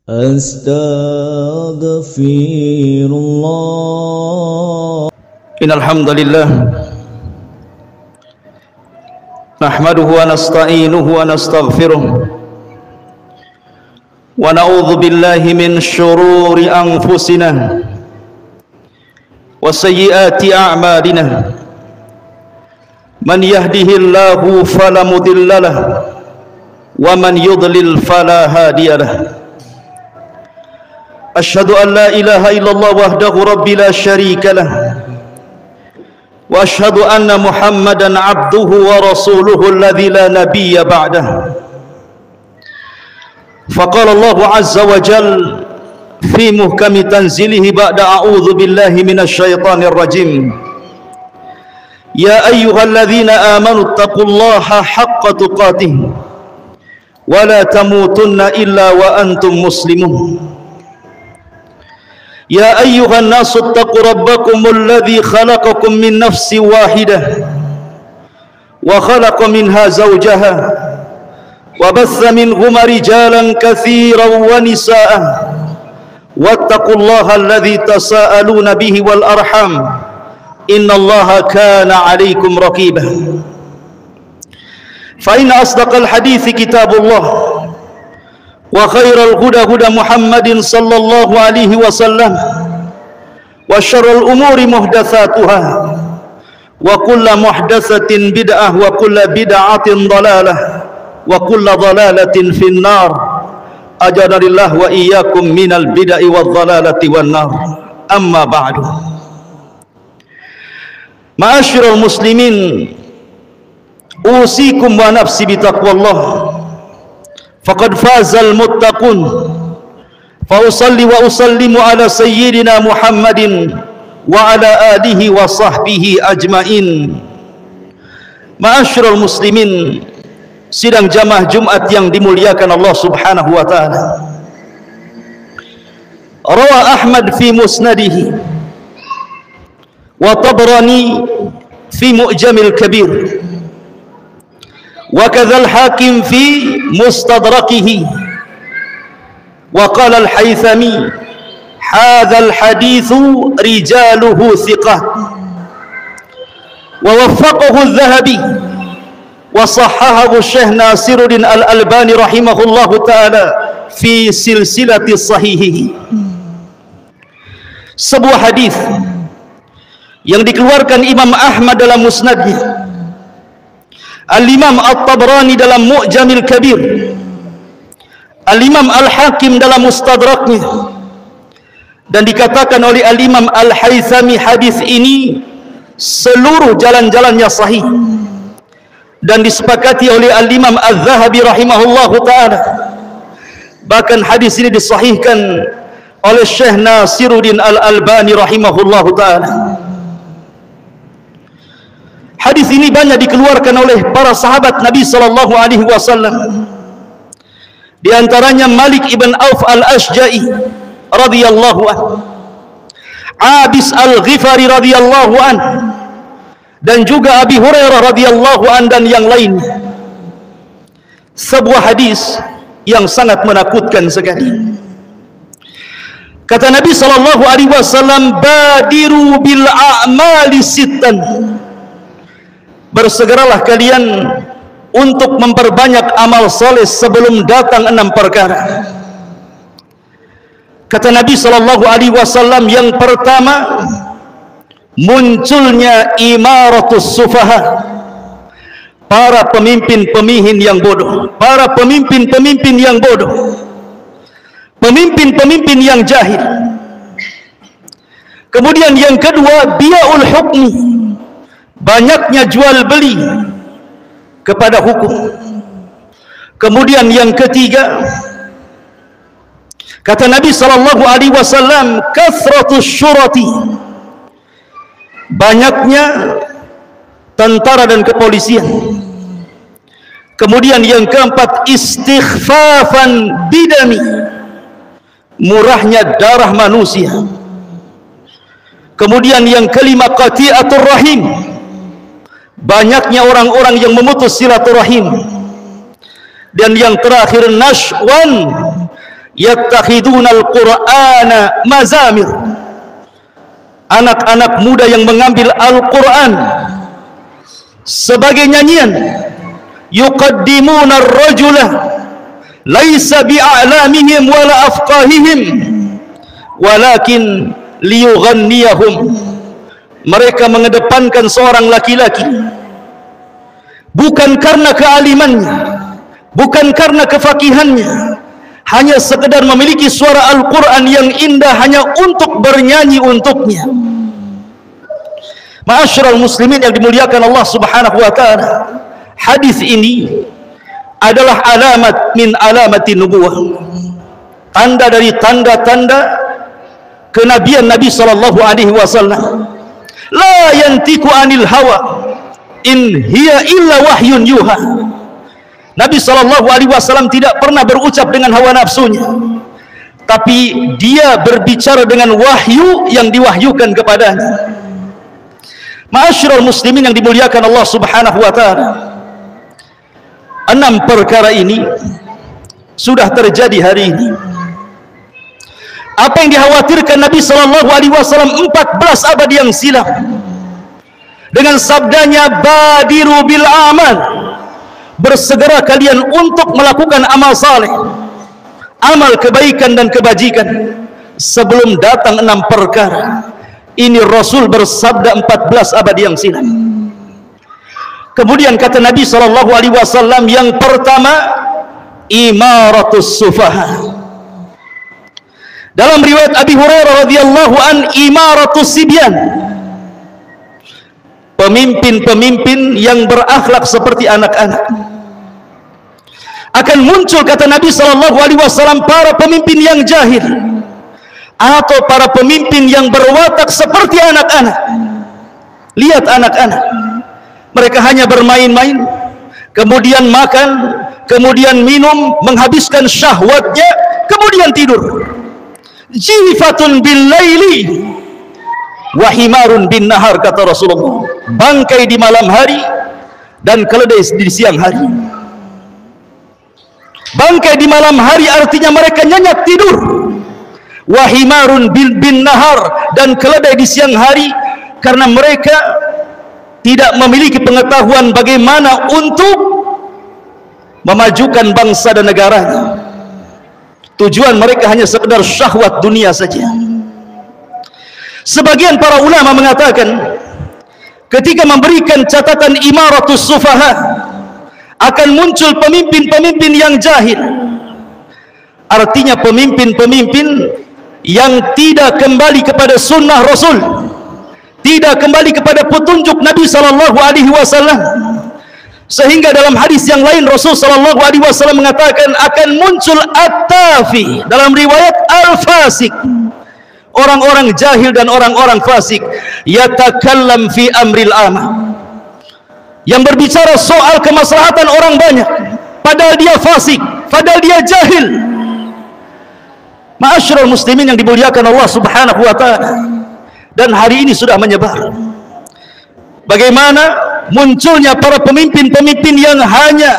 Astaghfirullah. Innal hamdalillah nahmaduhu wa nasta'inuhu wa nastaghfiruh wa na'udzu billahi min syururi anfusina wa sayyiati a'malina. Man yahdihillahu fala mudhillalah wa man yudlil fala hadiyalah. Asyhadu an la ilaha illallah wahdahu rabbi la syarika lah wa asyhadu anna Muhammadan abduhu wa rasuluhu alladzi la nabiyya ba'dah. Faqala Allah azza wa jalla fi muhkami tanzilihi ba'da a'udzu billahi minasy syaithanir rajim. Ya ayyuhalladzina amanu taqullaha haqqa tuqatih wa la tamutunna illa wa antum muslimun. Ya ayyuhan nasu ittaqu rabbakumul ladzi khalaqakum min nafsin wahidah wa khalaqa minha zawjaha wa batha minhuma rijalan katsiran wa nisaa wattaqullaha alladzi tasaaluna bihi wal arham innallaha kana 'alaikum raqiba. Fa inna asdaqal hadithi kitabullah wa khairal huda huda Muhammadin sallallahu alaihi wasallam wa syarrul umuri muhdatsatuha wa kullu muhdatsatin bid'ah wa kullu bid'atin dhalalah wa kullu dhalalatin finnar. Ajaranillah wa iyyakum minal bid'i wadh dhalalati wan nar. Amma ba'du. Ma'asyiral muslimin, usikum wa nafsi bitaqwallah. Faqad fazal muttaqun. Fa usalli wa usallimu ala sayyidina Muhammadin wa ala alihi wa sahbihi ajmain. Ma'asyiral muslimin, sidang jamaah Jumat yang dimuliakan Allah Subhanahu wa taala. Rawa Ahmad fi musnadihi wa Tabrani fi Mu'jamil Kabir wa kadzal Hakim fi Mustadrakihi wa qala al-Haythami hadzal haditsu rijaluhu thiqat wa waffaqahu adh-Dhahabi wa sahhahahu Syekh Nasiruddin Al-Albani rahimahullahu taala fi silsilati sahihihi. Sebuah hadis yang dikeluarkan Imam Ahmad dalam musnadnya, Al-Imam At-Tabrani dalam Mu'jamil Kabir, Al-Imam Al-Hakim dalam Mustadraknya, dan dikatakan oleh Al-Imam Al-Haythami hadis ini seluruh jalan-jalannya sahih, dan disepakati oleh Al-Imam Al-Dhahabi rahimahullahu ta'ala. Bahkan hadis ini disahihkan oleh Syekh Nasiruddin Al-Albani rahimahullahu ta'ala. Hadis ini banyak dikeluarkan oleh para sahabat Nabi sallallahu alaihi wasallam. Di antaranya Malik ibn Auf al-Ashja'i radhiyallahu anhu, Abis al-Ghifari radhiyallahu anhu, dan juga Abi Hurairah radhiyallahu anhu dan yang lainnya. Sebuah hadis yang sangat menakutkan sekali. Kata Nabi sallallahu alaihi wasallam, badiru bil a'mali sittan. Bersegeralah kalian untuk memperbanyak amal soleh sebelum datang 6 perkara. Kata Nabi sallallahu alaihi wasallam, yang pertama, munculnya imaratus sufaha, para pemimpin-pemimpin yang bodoh, para pemimpin-pemimpin yang bodoh, pemimpin-pemimpin yang jahil. Kemudian yang kedua, bi'ul hukmi, banyaknya jual beli kepada hukum. Kemudian yang ketiga, kata Nabi sallallahu alaihi wasallam, kathratus syurati, banyaknya tentara dan kepolisian. Kemudian yang keempat, istighfafan bidami, murahnya darah manusia. Kemudian yang kelima, qati'atur rahim, banyaknya orang-orang yang memutus silaturahim. Dan yang terakhir, nashwan, yattakhiduna al-Qur'ana mazamir. Anak-anak muda yang mengambil Al-Quran sebagai nyanyian. Yuqaddimuna ar-rajula laisa bi'a'lamihim wala afqahihim walakin liyughanniyahum. Mereka mengedepankan seorang laki-laki bukan karena kealimannya, bukan karena kefakihannya, hanya sekedar memiliki suara Al-Quran yang indah hanya untuk bernyanyi untuknya. Ma'asyiral muslimin yang dimuliakan Allah Subhanahu wa taala, hadis ini adalah alamat min alamati nubuwah, tanda dari tanda-tanda kenabian Nabi sallallahu alaihi wasallam. La yantiku anil hawa in hiya illa wahyun yuha. Nabi SAW tidak pernah berucap dengan hawa nafsunya, tapi dia berbicara dengan wahyu yang diwahyukan kepadanya. Ma'asyiral muslimin yang dimuliakan Allah Subhanahu wa taala, 6 perkara ini sudah terjadi hari ini. Apa yang dikhawatirkan Nabi SAW 14 abad yang silam dengan sabdanya badiru bil amal, bersegera kalian untuk melakukan amal saleh, amal kebaikan dan kebajikan sebelum datang 6 perkara. Ini Rasul bersabda 14 abad yang silam. Kemudian kata Nabi SAW yang pertama, imaratus sufaha. Dalam riwayat Abi Hurairah radhiyallahu an, imaratus sibyan, pemimpin-pemimpin yang berakhlak seperti anak-anak. Akan muncul kata Nabi SAW para pemimpin yang jahil atau para pemimpin yang berwatak seperti anak-anak. Lihat anak-anak, mereka hanya bermain-main, kemudian makan, kemudian minum, menghabiskan syahwatnya, kemudian tidur. Jifatun bil laili wa himarun bin nahar, kata Rasulullah. Bangkai di malam hari dan keledai di siang hari. Bangkai di malam hari artinya mereka nyenyak tidur. Wa himarun bin nahar, dan keledai di siang hari karena mereka tidak memiliki pengetahuan bagaimana untuk memajukan bangsa dan negaranya. Tujuan mereka hanya sekedar syahwat dunia saja. Sebagian para ulama mengatakan ketika memberikan catatan imaratus sufaha akan muncul pemimpin-pemimpin yang jahil. Artinya pemimpin-pemimpin yang tidak kembali kepada sunnah Rasul, tidak kembali kepada petunjuk Nabi SAW. Sehingga dalam hadis yang lain Rasul SAW mengatakan akan muncul at-tafi, dalam riwayat al-fasik, orang-orang jahil dan orang-orang fasik, yatakallam fi amril ama, yang berbicara soal kemaslahatan orang banyak, padahal dia fasik, padahal dia jahil. Ma'asyiral muslimin yang dimuliakan Allah Subhanahu wa taala, dan hari ini sudah menyebar. Bagaimana munculnya para pemimpin-pemimpin yang hanya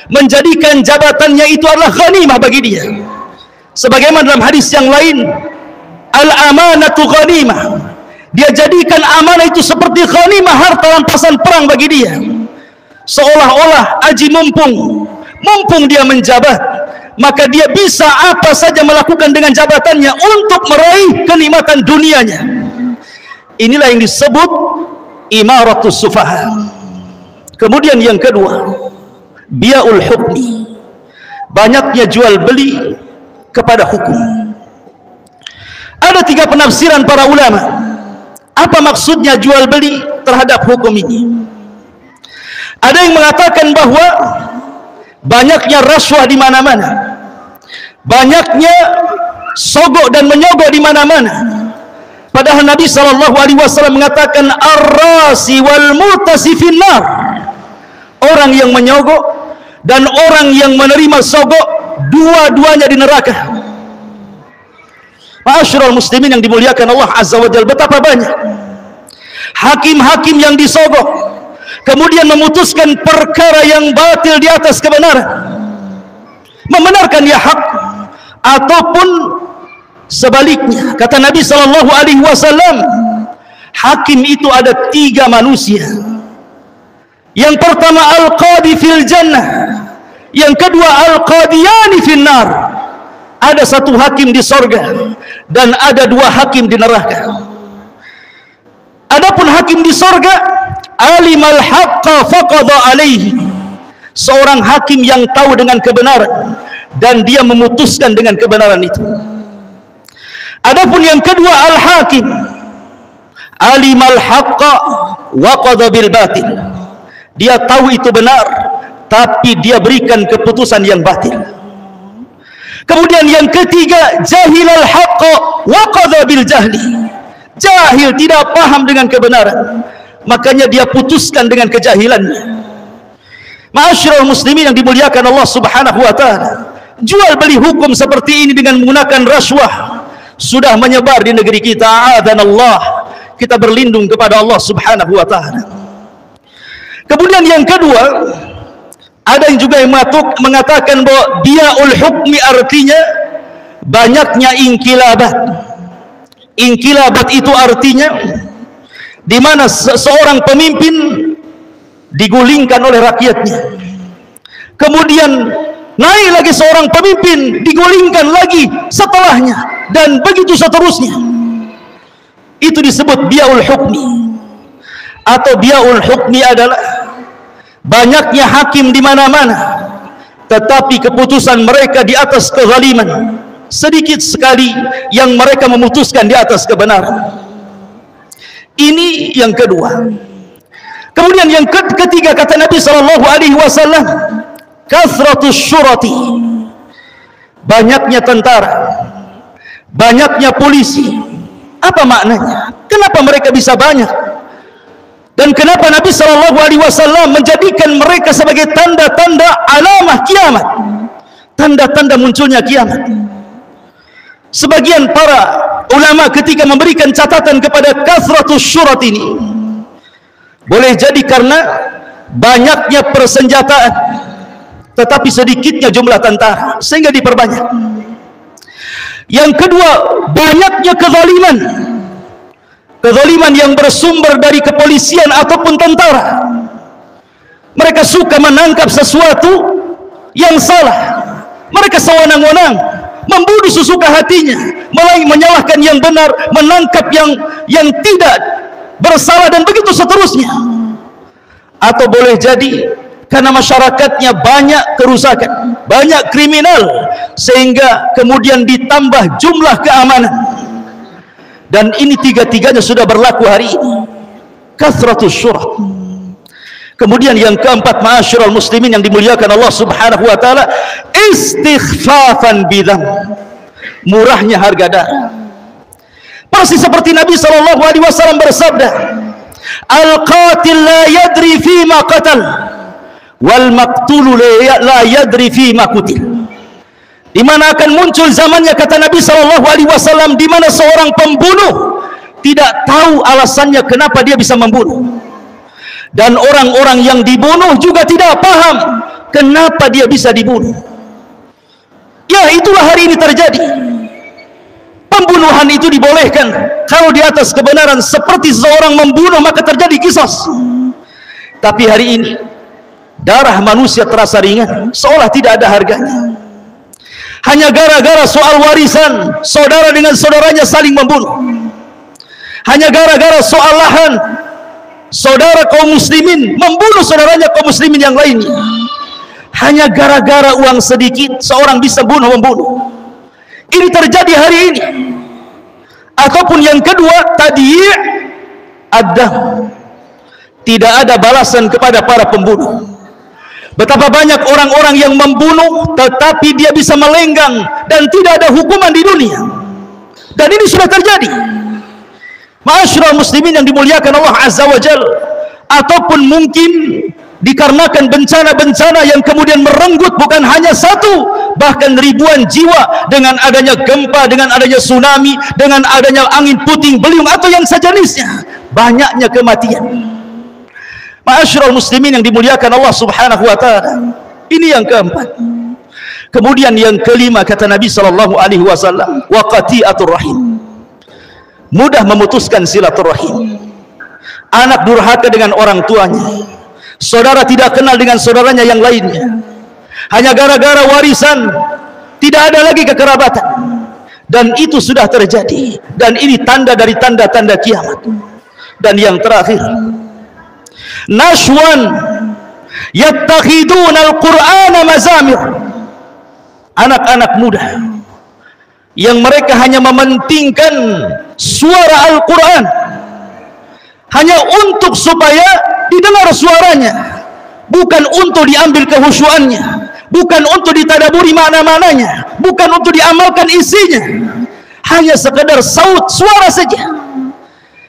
menjadikan jabatannya itu adalah ghanimah bagi dia. Sebagaimana dalam hadis yang lain, al-amanatu ghanimah, dia jadikan amanah itu seperti ghanimah, harta rampasan perang bagi dia. Seolah-olah aji mumpung dia menjabat, maka dia bisa apa saja melakukan dengan jabatannya untuk meraih kenikmatan dunianya. Inilah yang disebut imaratus sufaha. Kemudian yang kedua, bia'ul hukmi, banyaknya jual beli kepada hukum. Ada 3 penafsiran para ulama. Apa maksudnya jual beli terhadap hukum ini? Ada yang mengatakan bahwa banyaknya rasuah di mana-mana, banyaknya sogok dan menyogok di mana-mana. Padahal Nabi SAW mengatakan ar-rasi wal mutasi finnar, orang yang menyogok dan orang yang menerima sogok dua-duanya di neraka. Ma'asyiral muslimin yang dimuliakan Allah Azza wa Jalla, betapa banyak hakim-hakim yang disogok kemudian memutuskan perkara yang batil di atas kebenaran, membenarkan ya hak ataupun sebaliknya. Kata Nabi sallallahu alaihi wasallam, hakim itu ada 3 manusia. Yang pertama al-qadi fil jannah, yang kedua al-qadiyani fil nar. Ada 1 hakim di sorga dan ada 2 hakim di neraka. Adapun hakim di sorga, alimal haqqa faqadha alaihi, seorang hakim yang tahu dengan kebenaran dan dia memutuskan dengan kebenaran itu. Adapun yang kedua al-hakim, alimal haqqa wa qadha bil batil, dia tahu itu benar tapi dia berikan keputusan yang batil. Kemudian yang ketiga, jahilal haqqa wa qadha bil jahli, jahil, tidak paham dengan kebenaran, makanya dia putuskan dengan kejahilannya. Ma'asyiral muslimin yang dimuliakan Allah Subhanahu wa taala, jual beli hukum seperti ini dengan menggunakan rasuah sudah menyebar di negeri kita. A'adhanallah, kita berlindung kepada Allah Subhanahu wa taala. Kemudian yang kedua, ada yang juga yang mengatakan bahwa bia'ul hukmi artinya banyaknya inqilabat. Inqilabat itu artinya di mana seorang pemimpin digulingkan oleh rakyatnya, kemudian naik lagi seorang pemimpin, digulingkan lagi setelahnya, dan begitu seterusnya. Itu disebut bia'ul hukmi. Atau bia'ul hukmi adalah banyaknya hakim di mana-mana, tetapi keputusan mereka di atas kezaliman. Sedikit sekali yang mereka memutuskan di atas kebenaran. Ini yang kedua. Kemudian yang ketiga, kata Nabi sallallahu alaihi wasallam, kathratus syurati, banyaknya tentara, banyaknya polisi. Apa maknanya? Kenapa mereka bisa banyak? Dan kenapa Nabi sallallahu alaihi wasallam menjadikan mereka sebagai tanda-tanda alamah kiamat, tanda-tanda munculnya kiamat? Sebagian para ulama ketika memberikan catatan kepada kathratus syurat ini, boleh jadi karena banyaknya persenjataan tetapi sedikitnya jumlah tentara sehingga diperbanyak. Yang kedua, banyaknya kezaliman, kezaliman yang bersumber dari kepolisian ataupun tentara. Mereka suka menangkap sesuatu yang salah, mereka sewenang-wenang membunuh sesuka hatinya, menyalahkan yang benar, menangkap yang tidak bersalah, dan begitu seterusnya. Atau boleh jadi karena masyarakatnya banyak kerusakan, banyak kriminal, sehingga kemudian ditambah jumlah keamanan. Dan ini tiga-tiganya sudah berlaku hari ini, kathratus syurat. Kemudian yang keempat, ma'asyiral muslimin yang dimuliakan Allah Subhanahu wa taala, istighfafan bidzam, murahnya harga darah. Persis seperti Nabi sallallahu alaihi wasallam bersabda, al-qatil la yadri fima qatal wal maqtulu la yadri fima qutil. Di mana akan muncul zamannya, kata Nabi sallallahu alaihi wasallam, di mana seorang pembunuh tidak tahu alasannya kenapa dia bisa membunuh, dan orang-orang yang dibunuh juga tidak paham kenapa dia bisa dibunuh. Ya, itulah hari ini terjadi. Pembunuhan itu dibolehkan kalau di atas kebenaran, seperti seseorang membunuh maka terjadi qisas. Tapi hari ini darah manusia terasa ringan, seolah tidak ada harganya. Hanya gara-gara soal warisan, saudara dengan saudaranya saling membunuh. Hanya gara-gara soal lahan, saudara kaum muslimin membunuh saudaranya kaum muslimin yang lainnya. Hanya gara-gara uang sedikit seorang bisa membunuh. Ini terjadi hari ini. Ataupun yang kedua, tadi' ad-dam, tidak ada balasan kepada para pembunuh. Betapa banyak orang-orang yang membunuh tetapi dia bisa melenggang dan tidak ada hukuman di dunia. Dan ini sudah terjadi. Ma'asyiral muslimin yang dimuliakan Allah Azza wa Jalla. Ataupun mungkin dikarenakan bencana-bencana yang kemudian merenggut bukan hanya satu, bahkan ribuan jiwa, dengan adanya gempa, dengan adanya tsunami, dengan adanya angin puting beliung atau yang sejenisnya, banyaknya kematian. Ma'asyiral muslimin yang dimuliakan Allah Subhanahu wa taala. Ini yang keempat. Kemudian yang kelima kata Nabi sallallahu alaihi wasallam, wa qati'atur rahim. Mudah memutuskan silaturahim. Anak durhaka dengan orang tuanya. Saudara tidak kenal dengan saudaranya yang lainnya. Hanya gara-gara warisan, tidak ada lagi kekerabatan. Dan itu sudah terjadi. Dan ini tanda dari tanda-tanda kiamat. Dan yang terakhir, nashwan yattakhiduna al-Qur'ana mazamir. Anak-anak muda yang mereka hanya mementingkan suara Al-Quran hanya untuk supaya didengar suaranya, bukan untuk diambil kehusuannya, bukan untuk ditadaburi makna-maknanya, bukan untuk diamalkan isinya, hanya sekedar saut suara saja.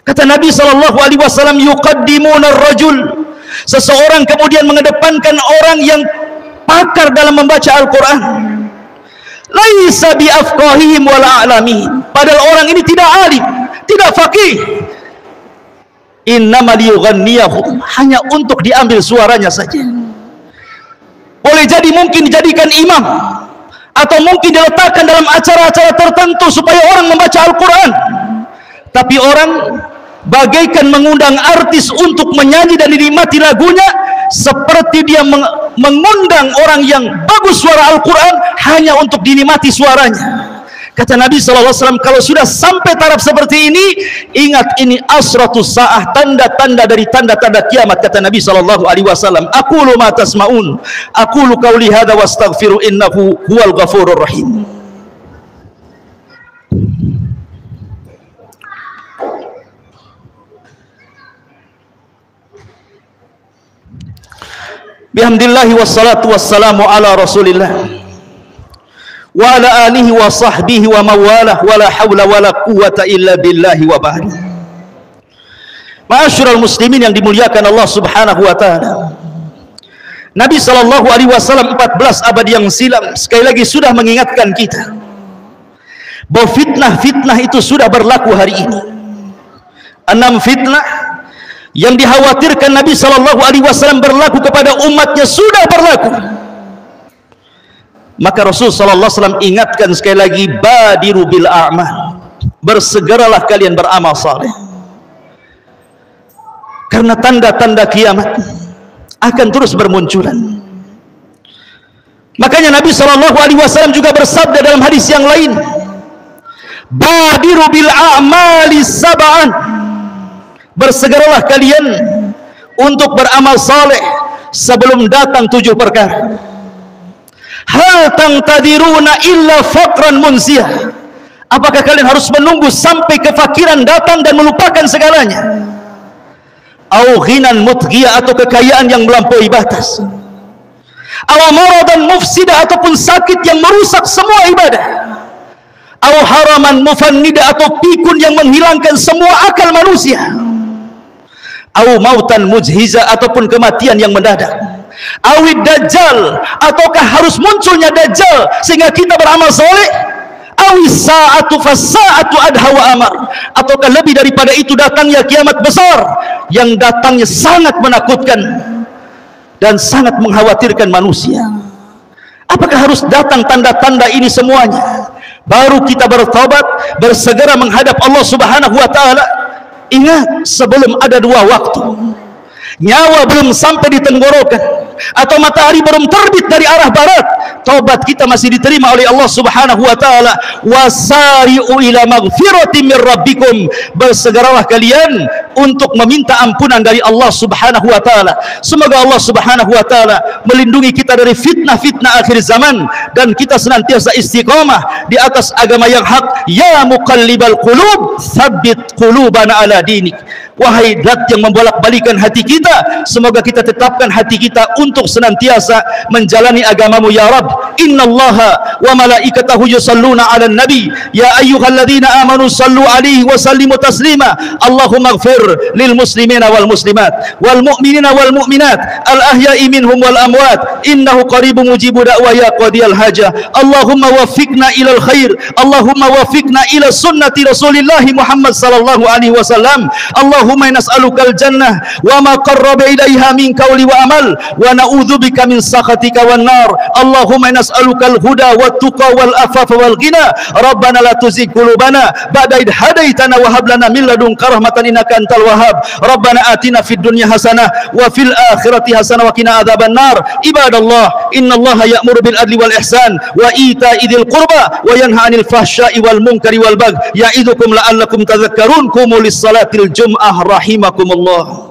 Kata Nabi SAW, yuqaddimuna ar-rajul, seseorang kemudian mengedepankan orang yang pakar dalam membaca Al-Quran, laisa bi afqahihim wala a'lamihim, padahal orang ini tidak alim, tidak faqih, innama liyughanniyahum, hanya untuk diambil suaranya saja. Boleh jadi mungkin dijadikan imam, atau mungkin diletakkan dalam acara-acara tertentu supaya orang membaca Al-Quran, tapi orang bagaikan mengundang artis untuk menyanyi dan dinikmati lagunya, seperti dia mengundang orang yang bagus suara Al-Quran hanya untuk dinikmati suaranya. Kata Nabi SAW, kalau sudah sampai taraf seperti ini, ingat ini asratus sa'ah, tanda-tanda dari tanda-tanda kiamat. Kata Nabi SAW, aqulu ma tasma'un, aqulu qawli hadha wastaghfiru innahu huwal ghafurur rahim. Bihamdillahi wassalatu wassalamu ala rasulillah wa ala alihi wa sahbihi wa mawalah wa la hawla wa la quwata illa billahi wa ba'd. Ma'asyiral muslimin yang dimuliakan Allah subhanahu wa ta'ala, Nabi SAW 14 abad yang silam sekali lagi sudah mengingatkan kita bahwa fitnah-fitnah itu sudah berlaku hari ini. 6 fitnah yang dikhawatirkan Nabi SAW berlaku kepada umatnya sudah berlaku. Maka Rasul SAW ingatkan sekali lagi, badiru bil a'mal, bersegeralah kalian beramal saleh, karena tanda-tanda kiamat akan terus bermunculan. Makanya Nabi SAW juga bersabda dalam hadis yang lain, badiru bil a'mali sab'an, bersegeralah kalian untuk beramal saleh sebelum datang 7 perkara. Hal tangtadiruna illa faqran munsiyah, apakah kalian harus menunggu sampai kefakiran datang dan melupakan segalanya? Au ghinan mutghiyah, atau kekayaan yang melampaui batas? Au maradan mufsida, ataupun sakit yang merusak semua ibadah? Au haraman mufannida, atau pikun yang menghilangkan semua akal manusia? Au mautan mujhiza, ataupun kematian yang mendadak? Awid dajjal, ataukah harus munculnya dajjal sehingga kita beramal soleh? Awis sa'atu fasa'atu adha wa amar, ataukah lebih daripada itu datangnya kiamat besar yang datangnya sangat menakutkan dan sangat mengkhawatirkan manusia? Apakah harus datang tanda-tanda ini semuanya baru kita bertobat, bersegera menghadap Allah Subhanahu wa ta'ala? Ingat, sebelum ada 2 waktu, nyawa belum sampai di tenggorokan atau matahari belum terbit dari arah barat, taubat kita masih diterima oleh Allah Subhanahu wa taala. Wasari'u ila maghfiratin mir rabbikum, bersegeralah kalian untuk meminta ampunan dari Allah Subhanahu wa taala. Semoga Allah Subhanahu wa taala melindungi kita dari fitnah-fitnah akhir zaman dan kita senantiasa istiqamah di atas agama yang hak. Ya muqallibal qulub, tsabbit qulubana ala dinik. Wahai zat yang membolak-balikan hati kita, semoga kita tetapkan hati kita untuk senantiasa menjalani agamamu ya Rabb. Innallaha wa malaikatahu yusalluna 'alan nabi ya ayyuhalladzina amanu sallu 'alaihi wa sallimu taslima. Allahumma ighfir lil muslimina wal muslimat wal mu'minina wal mu'minat al ahya'i minhum wal amwat innahu qaribun mujibu da'wa ya qadiyal hajah. Allahumma waffiqna ilal khair, Allahumma waffiqna ila sunnati Rasulillah Muhammad sallallahu alaihi wasallam. Allahumma Allahumma nas'alukal jannah wa ma qarraba ilaiha min qawli wa amal wa na'udzubika min sakhatika wan nar. Allahumma nas'alukal huda wat tuqa wal afafa wal ghina. Rabbana la tuzigh qulubana ba'da idh hadaitana wa hab lana min ladunka rahmatan innaka antal wahhab. Rabbana atina fid dunya hasanah wa fil akhirati hasanah wa qina adzaban nar. Ibadallah, innallaha ya'muru bil adli wal ihsan wa ita'i dzil qurba wa yanha 'anil fahsya'i wal munkari wal baghi. Ya'idukum la'allakum tadhakkarun. Qumu lis salatil jum'ah rahimakumullah.